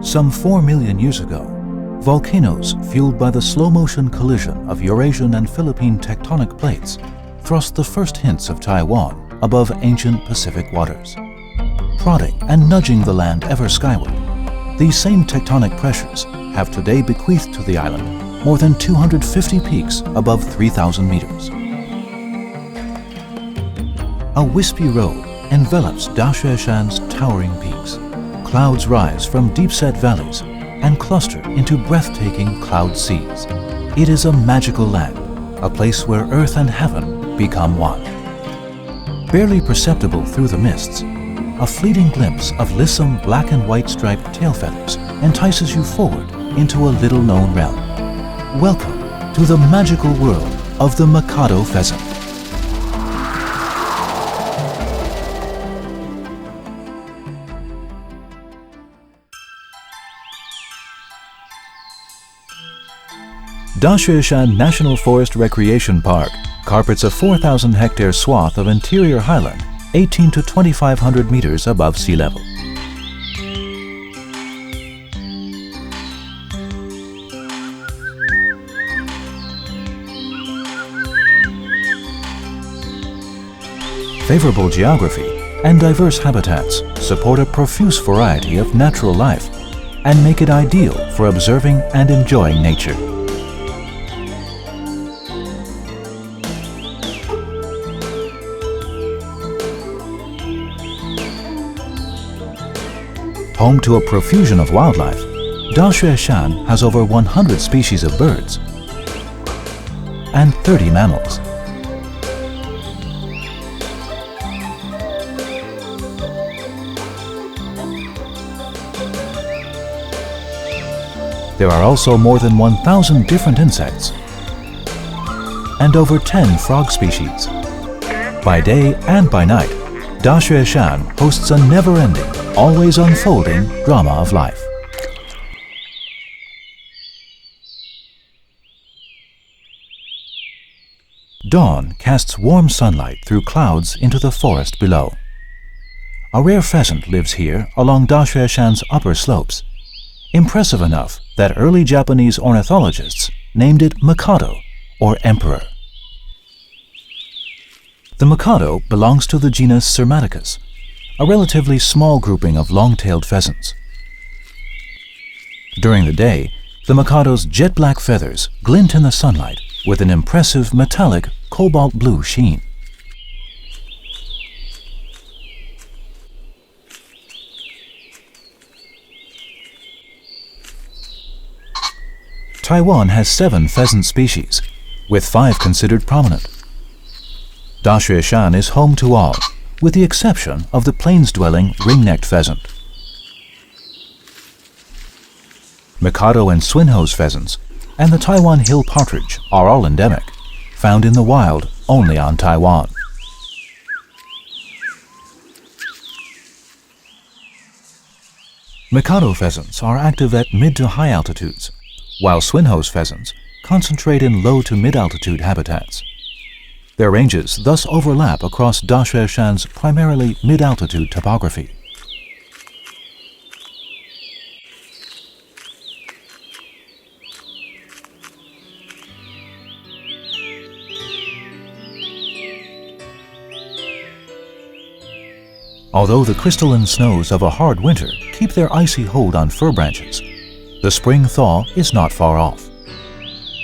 Some 4 million years ago, volcanoes fueled by the slow-motion collision of Eurasian and Philippine tectonic plates thrust the first hints of Taiwan above ancient Pacific waters. Prodding and nudging the land ever skyward, these same tectonic pressures have today bequeathed to the island more than 250 peaks above 3,000 meters. A wispy road envelops Daxueshan's towering peaks. Clouds rise from deep-set valleys and cluster into breathtaking cloud seas. It is a magical land, a place where earth and heaven become one. Barely perceptible through the mists, a fleeting glimpse of lissom black and white striped tail feathers entices you forward into a little-known realm. Welcome to the magical world of the Mikado Pheasant. Daxueshan National Forest Recreation Park carpets a 4,000-hectare swath of interior highland 18 to 2,500 meters above sea level. Favorable geography and diverse habitats support a profuse variety of natural life and make it ideal for observing and enjoying nature. Home to a profusion of wildlife, Daxueshan has over 100 species of birds and 30 mammals. There are also more than 1,000 different insects and over 10 frog species. By day and by night, Daxueshan hosts a never-ending, always unfolding drama of life. Dawn casts warm sunlight through clouds into the forest below. A rare pheasant lives here along Daxueshan's upper slopes, impressive enough that early Japanese ornithologists named it Mikado, or Emperor. The Mikado belongs to the genus Cermaticus, a relatively small grouping of long-tailed pheasants. During the day, the Mikado's jet-black feathers glint in the sunlight with an impressive metallic cobalt blue sheen. Taiwan has 7 pheasant species, with 5 considered prominent. Daxueshan is home to all, with the exception of the plains-dwelling ring-necked pheasant. Mikado and Swinhoe's pheasants and the Taiwan hill partridge are all endemic, found in the wild only on Taiwan. Mikado pheasants are active at mid to high altitudes, while Swinhoe's pheasants concentrate in low to mid-altitude habitats. Their ranges thus overlap across Daxueshan's primarily mid-altitude topography. Although the crystalline snows of a hard winter keep their icy hold on fir branches, the spring thaw is not far off.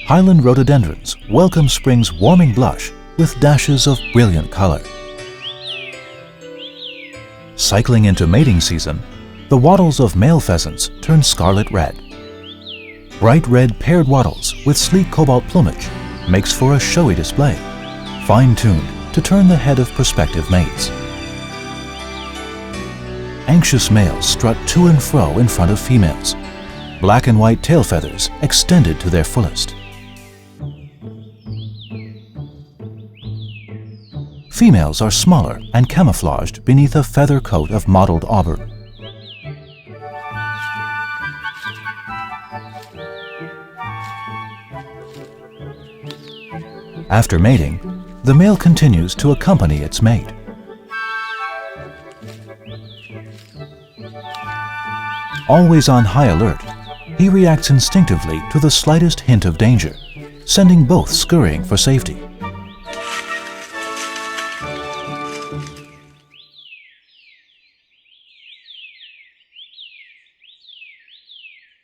Highland rhododendrons welcome spring's warming blush with dashes of brilliant color. Cycling into mating season, the wattles of male pheasants turn scarlet red. Bright red paired wattles with sleek cobalt plumage makes for a showy display, fine-tuned to turn the head of prospective mates. Anxious males strut to and fro in front of females, black and white tail feathers extended to their fullest. Females are smaller and camouflaged beneath a feather coat of mottled auburn. After mating, the male continues to accompany its mate. Always on high alert, he reacts instinctively to the slightest hint of danger, sending both scurrying for safety.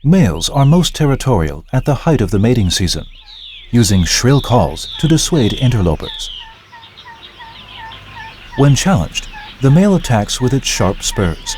Males are most territorial at the height of the mating season, using shrill calls to dissuade interlopers. When challenged, the male attacks with its sharp spurs.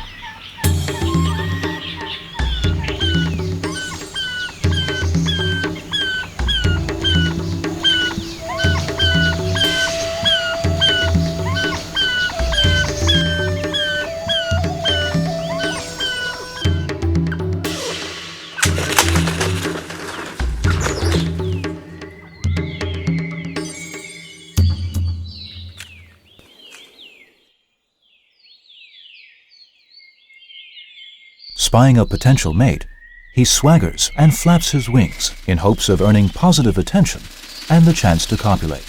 Spying a potential mate, he swaggers and flaps his wings in hopes of earning positive attention and the chance to copulate.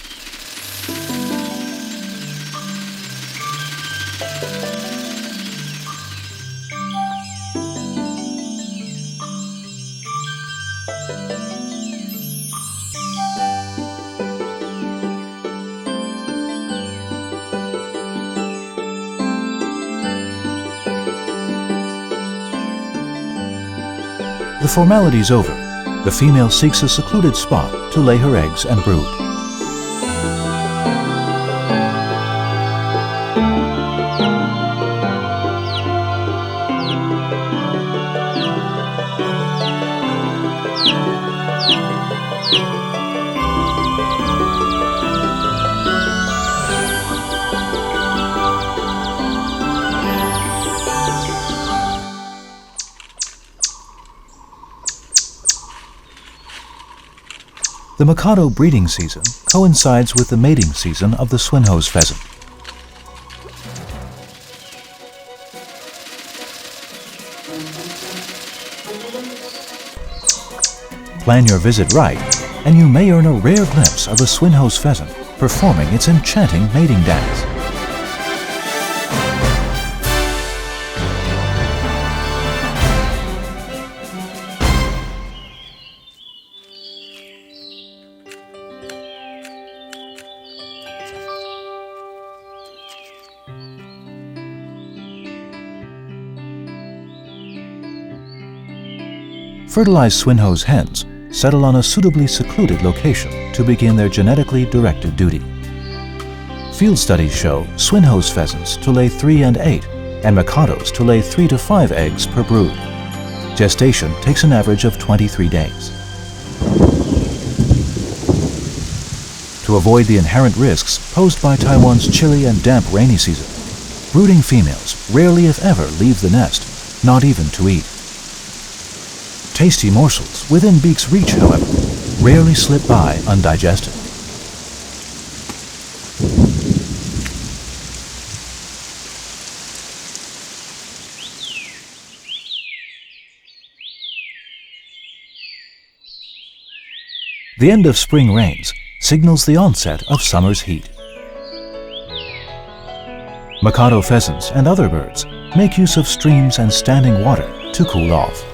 The formalities over, the female seeks a secluded spot to lay her eggs and brood. The Mikado breeding season coincides with the mating season of the swinhoe's pheasant. Plan your visit right, and you may earn a rare glimpse of a swinhoe's pheasant performing its enchanting mating dance. Fertilized swinhoe's hens settle on a suitably secluded location to begin their genetically directed duty. Field studies show swinhoe's pheasants to lay 3 and 8, and Mikados to lay 3 to 5 eggs per brood. Gestation takes an average of 23 days. To avoid the inherent risks posed by Taiwan's chilly and damp rainy season, brooding females rarely if ever leave the nest, not even to eat. Tasty morsels within beak's reach, however, rarely slip by undigested. The end of spring rains signals the onset of summer's heat. Mikado pheasants and other birds make use of streams and standing water to cool off.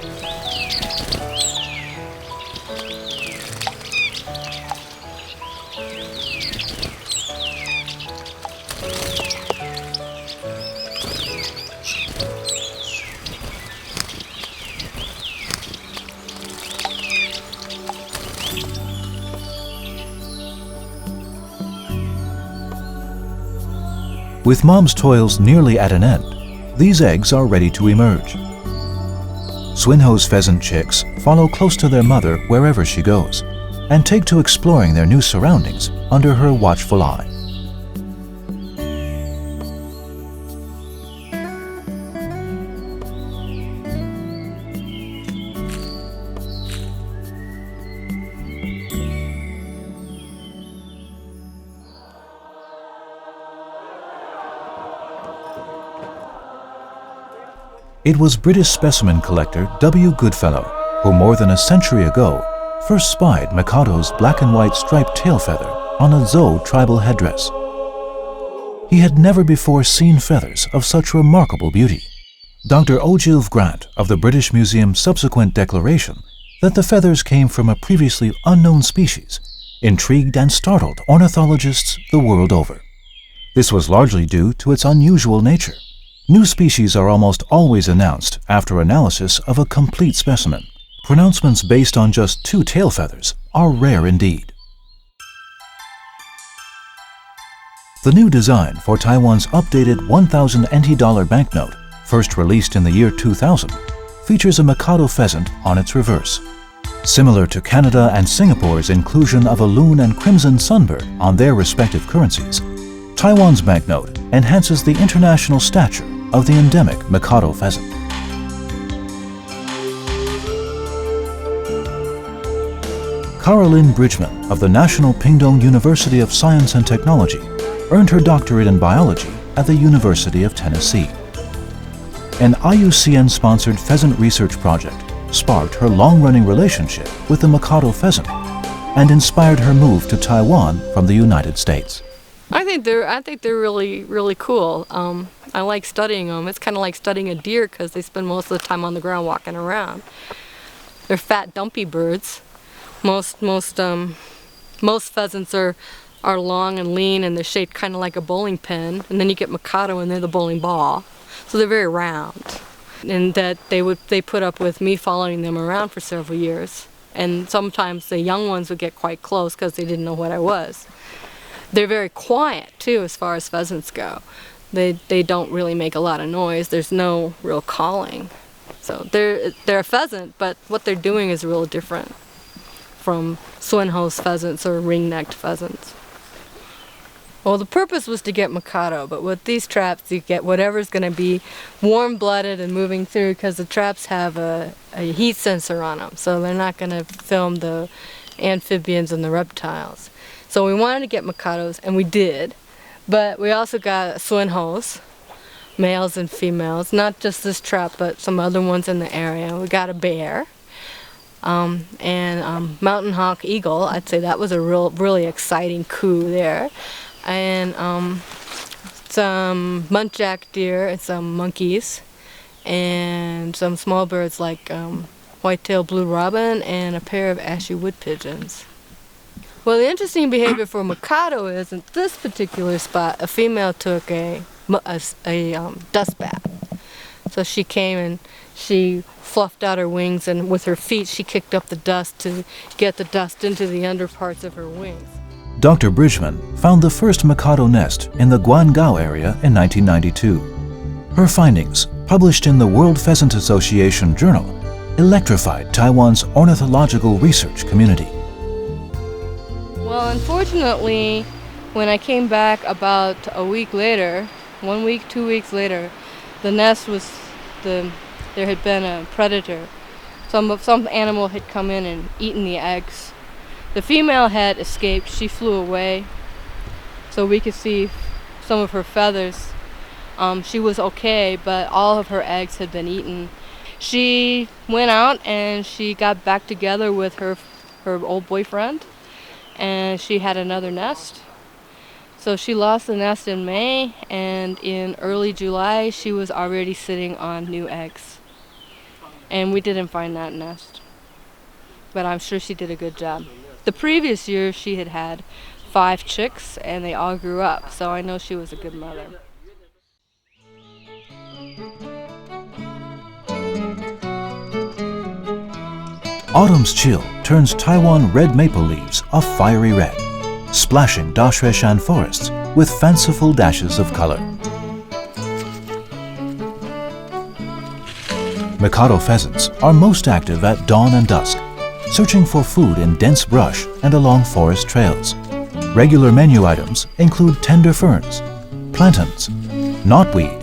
With mom's toils nearly at an end, these eggs are ready to emerge. Swinhoe's pheasant chicks follow close to their mother wherever she goes, and take to exploring their new surroundings under her watchful eye. It was British specimen collector W. Goodfellow who more than a century ago first spied Mikado's black and white striped tail feather on a Zhou tribal headdress. He had never before seen feathers of such remarkable beauty, Dr. Ogilvy Grant of the British Museum's subsequent declaration that the feathers came from a previously unknown species intrigued and startled ornithologists the world over. This was largely due to its unusual nature. New species are almost always announced after analysis of a complete specimen. Pronouncements based on just 2 tail feathers are rare indeed. The new design for Taiwan's updated 1,000 NT dollar banknote, first released in the year 2000, features a Mikado pheasant on its reverse. Similar to Canada and Singapore's inclusion of a loon and crimson sunbird on their respective currencies, Taiwan's banknote enhances the international stature of the endemic Mikado pheasant. Caroline Bridgman of the National Pingdong University of Science and Technology earned her doctorate in biology at the University of Tennessee. An IUCN-sponsored pheasant research project sparked her long-running relationship with the Mikado pheasant and inspired her move to Taiwan from the United States. I think they're really cool. I like studying them. It's kind of like studying a deer because they spend most of the time on the ground walking around. They're fat, dumpy birds. Most pheasants are long and lean, and they're shaped kind of like a bowling pin. And then you get Mikado, and they're the bowling ball. So they're very round. And that they put up with me following them around for several years. And sometimes the young ones would get quite close because they didn't know what I was. They're very quiet too as far as pheasants go. They don't really make a lot of noise. There's no real calling. So they're a pheasant, but what they're doing is real different from swinhouse pheasants or ring-necked pheasants. Well, the purpose was to get Mikado, but with these traps you get whatever's going to be warm-blooded and moving through, because the traps have a heat sensor on them, so they're not going to film the amphibians and the reptiles. So we wanted to get Mikados, and we did, but we also got swinhoes, males and females, not just this trap, but some other ones in the area. We got a bear, and mountain hawk eagle. I'd say that was a really exciting coup there. And some muntjac deer and some monkeys, and some small birds like white-tailed blue robin and a pair of ashy wood pigeons. Well, the interesting behavior for Mikado is, in this particular spot, a female took a dust bath. So she came and she fluffed out her wings, and with her feet she kicked up the dust to get the dust into the underparts of her wings. Dr. Bridgman found the first Mikado nest in the Guangao area in 1992. Her findings, published in the World Pheasant Association Journal, electrified Taiwan's ornithological research community. Well, unfortunately, when I came back about a week later, 1 week, 2 weeks later, the nest was, there had been a predator. Some animal had come in and eaten the eggs. The female had escaped. She flew away, so we could see some of her feathers. She was okay, but all of her eggs had been eaten. She went out and she got back together with her old boyfriend, and she had another nest. So she lost the nest in May, and in early July she was already sitting on new eggs. And we didn't find that nest, but I'm sure she did a good job. The previous year she had had 5 chicks, and they all grew up, so I know she was a good mother. Autumn's chill turns Taiwan red maple leaves a fiery red, splashing Dashueshan forests with fanciful dashes of color. Mikado pheasants are most active at dawn and dusk, searching for food in dense brush and along forest trails. Regular menu items include tender ferns, plantains, knotweed,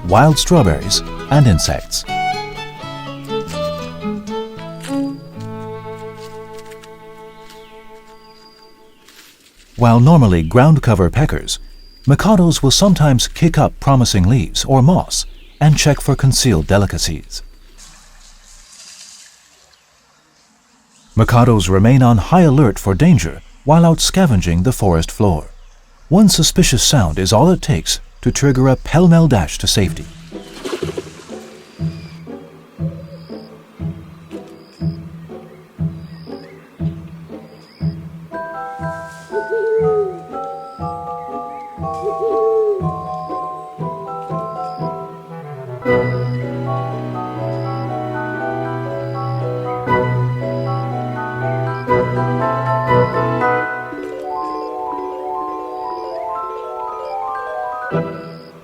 wild strawberries, and insects. While normally ground cover peckers, Mikados will sometimes kick up promising leaves or moss and check for concealed delicacies. Mikados remain on high alert for danger while out scavenging the forest floor. One suspicious sound is all it takes to trigger a pell-mell dash to safety.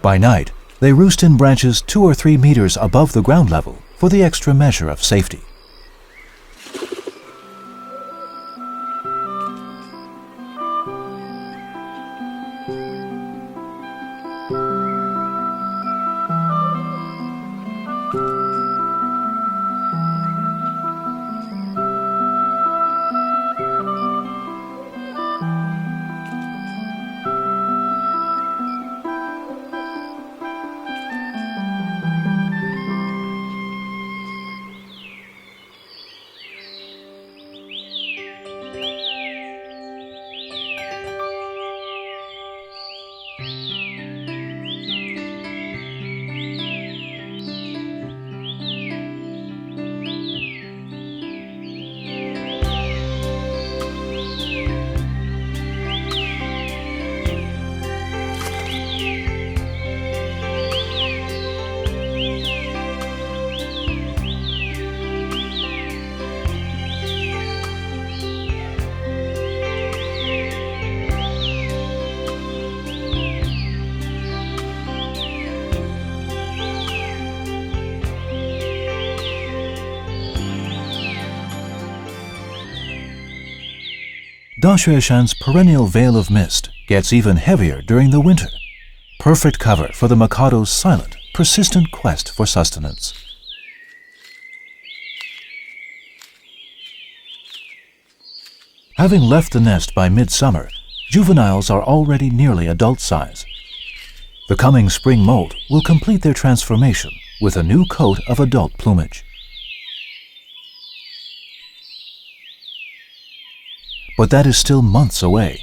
By night, they roost in branches 2 or 3 meters above the ground level for the extra measure of safety. Dashueshan's perennial veil of mist gets even heavier during the winter, perfect cover for the Mikado's silent, persistent quest for sustenance. Having left the nest by midsummer, juveniles are already nearly adult size. The coming spring molt will complete their transformation with a new coat of adult plumage. But that is still months away.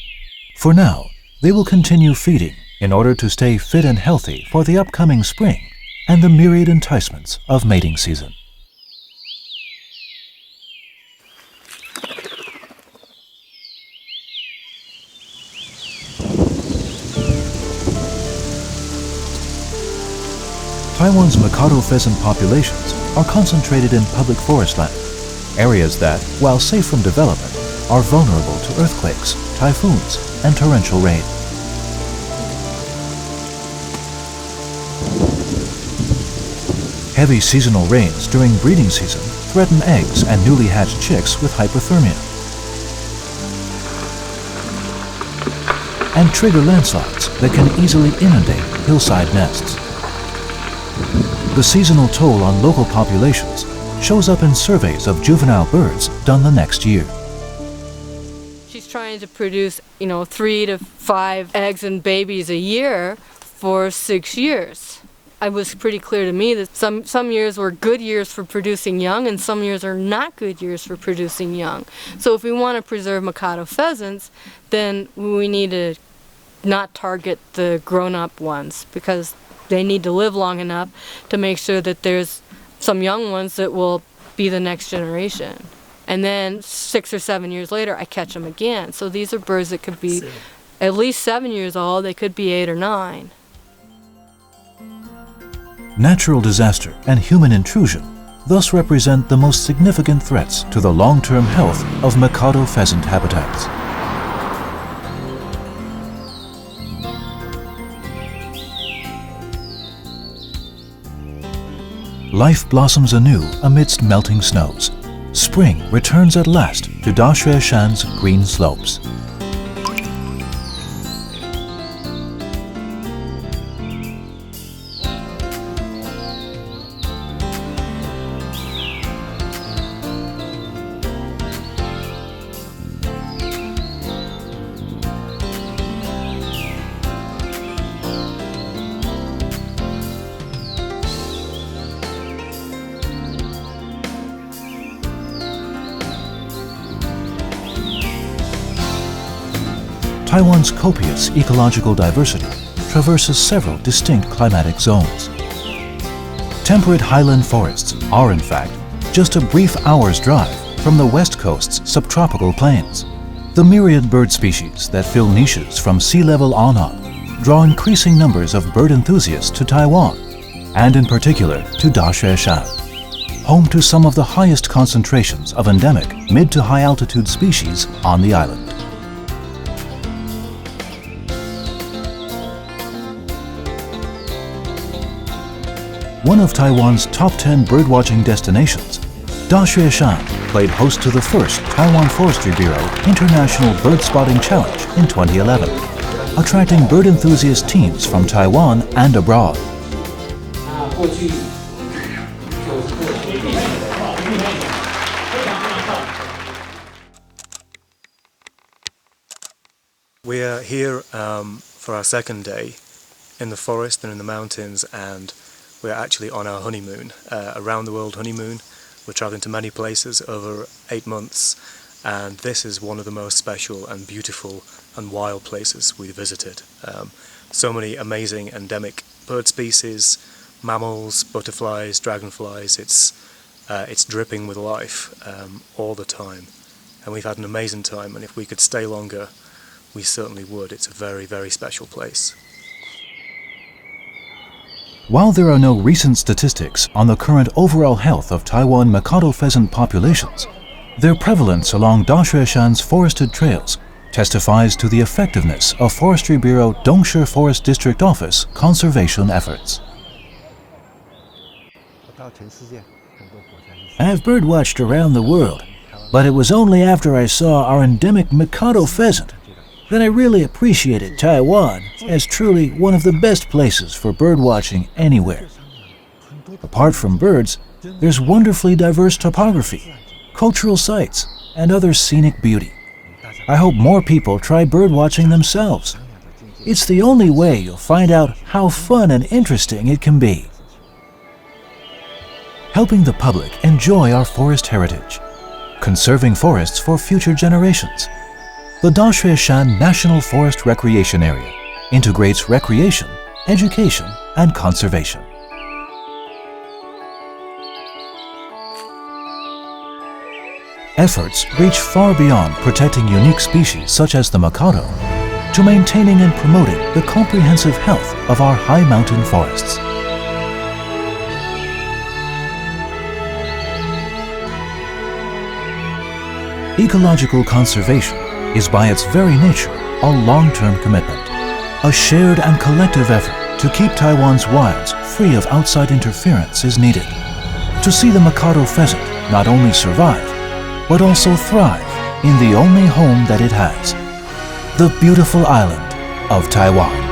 For now, they will continue feeding in order to stay fit and healthy for the upcoming spring and the myriad enticements of mating season. Taiwan's Mikado pheasant populations are concentrated in public forest land, areas that, while safe from development, are vulnerable to earthquakes, typhoons, and torrential rain. Heavy seasonal rains during breeding season threaten eggs and newly hatched chicks with hypothermia and trigger landslides that can easily inundate hillside nests. The seasonal toll on local populations shows up in surveys of juvenile birds done the next year. She's trying to produce, 3 to 5 eggs and babies a year for 6 years. It was pretty clear to me that some years were good years for producing young and some years are not good years for producing young. So if we want to preserve Mikado pheasants, then we need to not target the grown-up ones because they need to live long enough to make sure that there's some young ones that will be the next generation. And then 6 or 7 years later, I catch them again. So these are birds that could be at least 7 years old. They could be 8 or 9. Natural disaster and human intrusion thus represent the most significant threats to the long-term health of Mikado pheasant habitats. Life blossoms anew amidst melting snows. Spring returns at last to Dashueshan's green slopes. Taiwan's copious ecological diversity traverses several distinct climatic zones. Temperate highland forests are, in fact, just a brief hour's drive from the west coast's subtropical plains. The myriad bird species that fill niches from sea level on up draw increasing numbers of bird enthusiasts to Taiwan, and in particular to Dashueshan, home to some of the highest concentrations of endemic mid to high altitude species on the island. one of Taiwan's top 10 birdwatching destinations, Daxueshan played host to the first Taiwan Forestry Bureau International Bird Spotting Challenge in 2011, attracting bird enthusiast teams from Taiwan and abroad. We are here for our second day in the forest and in the mountains, and we're actually on our honeymoon, around the world honeymoon. We're traveling to many places over 8 months, and this is one of the most special and beautiful and wild places we visited. So many amazing endemic bird species, mammals, butterflies, dragonflies. It's dripping with life all the time, and we've had an amazing time, and if we could stay longer, we certainly would. It's a very, very special place. While there are no recent statistics on the current overall health of Taiwan Mikado pheasant populations, their prevalence along Daxueshan's forested trails testifies to the effectiveness of Forestry Bureau Dongshi Forest District Office conservation efforts. I have birdwatched around the world, but it was only after I saw our endemic Mikado pheasant that I really appreciated Taiwan as truly one of the best places for birdwatching anywhere. Apart from birds, there's wonderfully diverse topography, cultural sites, and other scenic beauty. I hope more people try birdwatching themselves. It's the only way you'll find out how fun and interesting it can be. Helping the public enjoy our forest heritage, conserving forests for future generations. The Daxueshan National Forest Recreation Area integrates recreation, education, and conservation. Efforts reach far beyond protecting unique species such as the Mikado to maintaining and promoting the comprehensive health of our high mountain forests. Ecological conservation is by its very nature a long-term commitment, a shared and collective effort to keep Taiwan's wilds free of outside interference is needed, to see the Mikado pheasant not only survive, but also thrive in the only home that it has, the beautiful island of Taiwan.